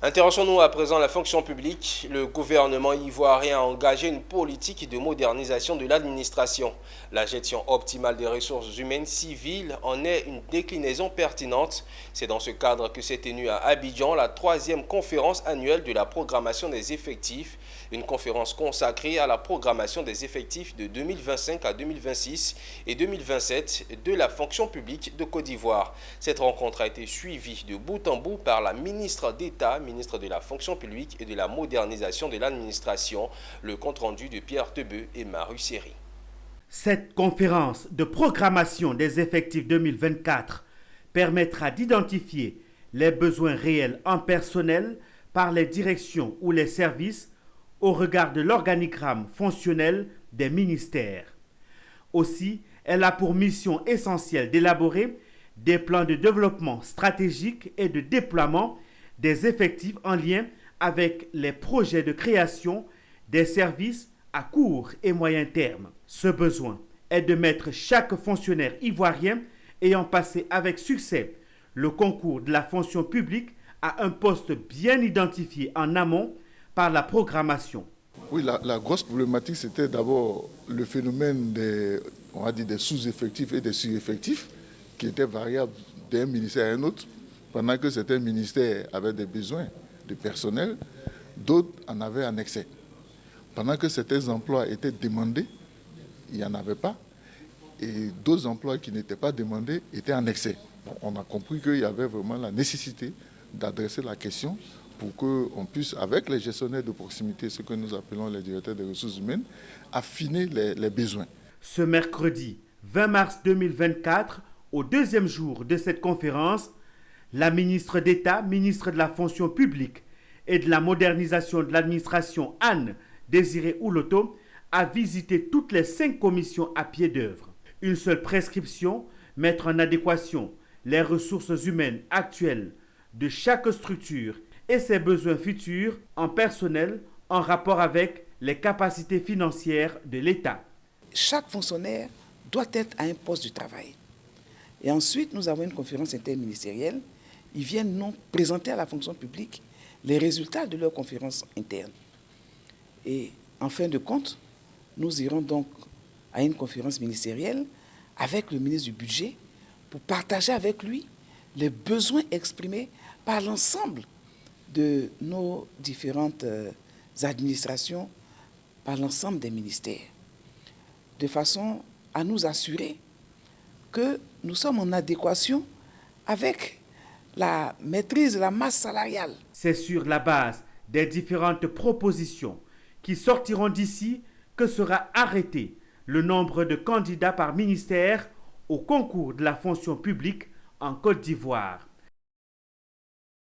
Intéressons-nous à présent à la fonction publique. Le gouvernement ivoirien a engagé une politique de modernisation de l'administration. La gestion optimale des ressources humaines civiles en est une déclinaison pertinente. C'est dans ce cadre que s'est tenue à Abidjan la troisième conférence annuelle de la programmation des effectifs, une conférence consacrée à la programmation des effectifs de 2025 à 2026 et 2027 de la fonction publique de Côte d'Ivoire. Cette rencontre a été suivie de bout en bout par la ministre d'État, ministre de la fonction publique et de la modernisation de l'administration, le compte-rendu de Pierre Tebeu et Maru Seri. Cette conférence de programmation des effectifs 2024 permettra d'identifier les besoins réels en personnel par les directions ou les services au regard de l'organigramme fonctionnel des ministères. Aussi, elle a pour mission essentielle d'élaborer des plans de développement stratégique et de déploiement des effectifs en lien avec les projets de création des services à court et moyen terme. Ce besoin est de mettre chaque fonctionnaire ivoirien ayant passé avec succès le concours de la fonction publique à un poste bien identifié en amont par la programmation. Oui, la grosse problématique, c'était d'abord le phénomène des sous-effectifs et des sur-effectifs qui étaient variables d'un ministère à un autre. Pendant que certains ministères avaient des besoins de personnel, d'autres en avaient en excès. Pendant que certains emplois étaient demandés, il n'y en avait pas. Et d'autres emplois qui n'étaient pas demandés étaient en excès. On a compris qu'il y avait vraiment la nécessité d'adresser la question pour qu'on puisse, avec les gestionnaires de proximité, ce que nous appelons les directeurs des ressources humaines, affiner les besoins. Ce mercredi 20 mars 2024, au deuxième jour de cette conférence, la ministre d'État, ministre de la fonction publique et de la modernisation de l'administration, Anne Désiré Ouloto, a visité toutes les 5 commissions à pied d'œuvre. Une seule prescription, mettre en adéquation les ressources humaines actuelles de chaque structure et ses besoins futurs en personnel en rapport avec les capacités financières de l'État. Chaque fonctionnaire doit être à un poste de travail. Et ensuite, nous avons une conférence interministérielle. Ils viennent nous présenter à la fonction publique les résultats de leur conférence interne. Et en fin de compte, nous irons donc à une conférence ministérielle avec le ministre du Budget pour partager avec lui les besoins exprimés par l'ensemble de nos différentes administrations, par l'ensemble des ministères, de façon à nous assurer que nous sommes en adéquation avec la maîtrise de la masse salariale. C'est sur la base des différentes propositions qui sortiront d'ici que sera arrêté le nombre de candidats par ministère au concours de la fonction publique en Côte d'Ivoire.